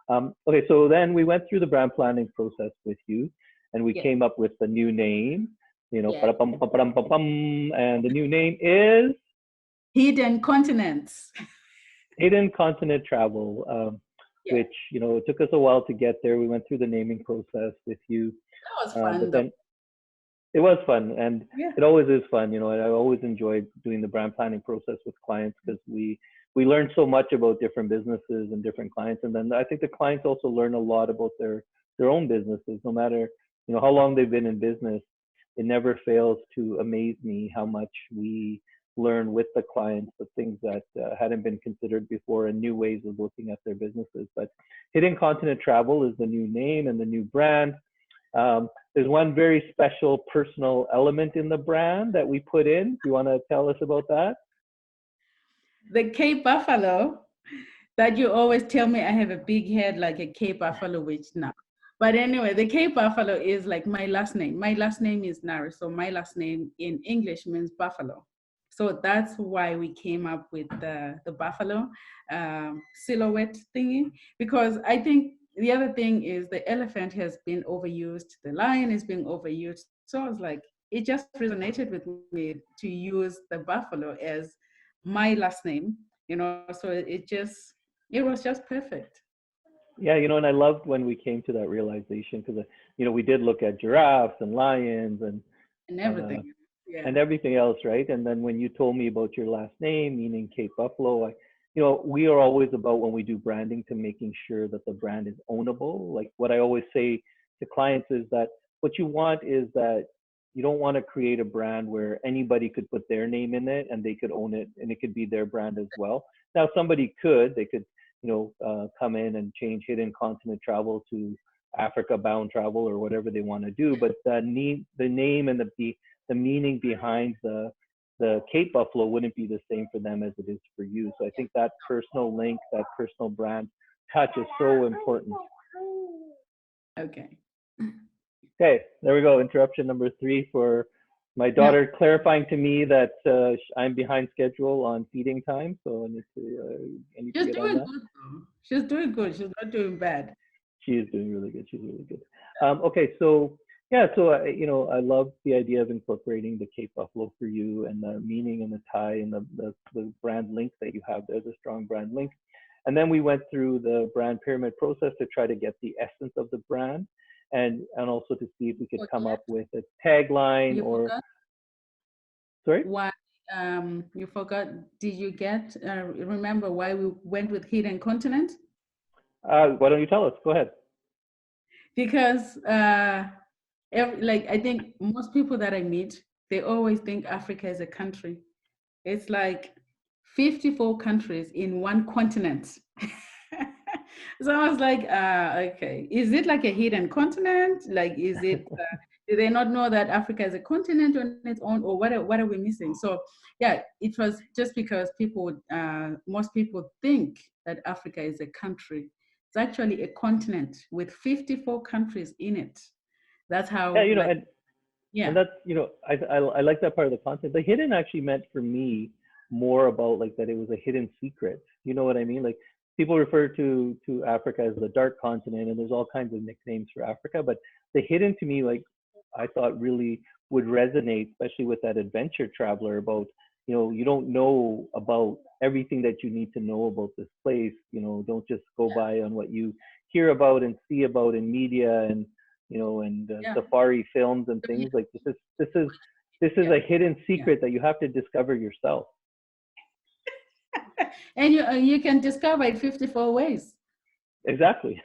Okay, so then we went through the brand planning process with you, and we Yes. came up with the new name. Yes. And the new name is Hidden continents. Hidden Continent Travel, Yeah. which it took us a while to get there. We went through the naming process with you, That was but fun though. then it was fun, and Yeah. it always is fun. I always enjoyed doing the brand planning process with clients because we learn so much about different businesses and different clients, and then I think the clients also learn a lot about their own businesses. No matter how long they've been in business, it never fails to amaze me how much we learn with the clients the things that hadn't been considered before and new ways of looking at their businesses. But Hidden Continent Travel is the new name and the new brand. There's one very special personal element in the brand that we put in. Do you want to tell us about that? The Cape Buffalo that you always tell me I have a big head like a Cape Buffalo, which no. But anyway, the Cape Buffalo is like my last name. My last name is Nari, so my last name in English means buffalo. So that's why we came up with the buffalo silhouette thingy, because I think the other thing is the elephant has been overused, the lion is being overused. So I was like, it just resonated with me to use the buffalo as my last name, so it was just perfect. Yeah, and I loved when we came to that realization because we did look at giraffes and lions And uh, everything. Yeah. and everything else, right? And then when you told me about your last name, meaning Cape Buffalo, we are always about when we do branding to making sure that the brand is ownable. Like what I always say to clients is that what you want is that you don't want to create a brand where anybody could put their name in it and they could own it and it could be their brand as well. Now, they could, come in and change Hidden Continent Travel to Africa Bound Travel or whatever they want to do. But the name and the meaning behind the Cape Buffalo wouldn't be the same for them as it is for you. So I think that personal link, that personal brand touch is so important. Okay. Okay, there we go. Interruption number 3 for my No, daughter clarifying to me that I'm behind schedule on feeding time, so I need to she's get on doing that. good though. She's doing good. She's not doing bad. She is doing really good. She's really good. Okay, so yeah, so I love the idea of incorporating the Cape Buffalo for you and the meaning and the tie and the brand link that you have. There's a strong brand link, and then we went through the brand pyramid process to try to get the essence of the brand, and also to see if we could come Forget up with a tagline you or forgot sorry. why you forgot. Did you get remember why we went with hidden continent? Why don't you tell us? Go ahead. Because like I think most people that I meet, they always think Africa is a country. It's like 54 countries in one continent. So I was like, okay, is it like a hidden continent? Like, is it, do they not know that Africa is a continent on its own, or what are we missing? So yeah, it was just because most people think that Africa is a country. It's actually a continent with 54 countries in it. That's Yeah, how, like, and yeah. that's I like that part of the content. The hidden actually meant for me more about like that it was a hidden secret. You know what I mean? Like people refer to Africa as the dark continent, and there's all kinds of nicknames for Africa. But the hidden to me, like I thought, really would resonate, especially with that adventure traveler about you don't know about everything that you need to know about this place. Don't just go by on what you hear about and see about in media and Yeah. safari films and things like this is Yeah. a hidden Yeah. secret that you have to discover yourself. And you can discover it 54 ways. Exactly.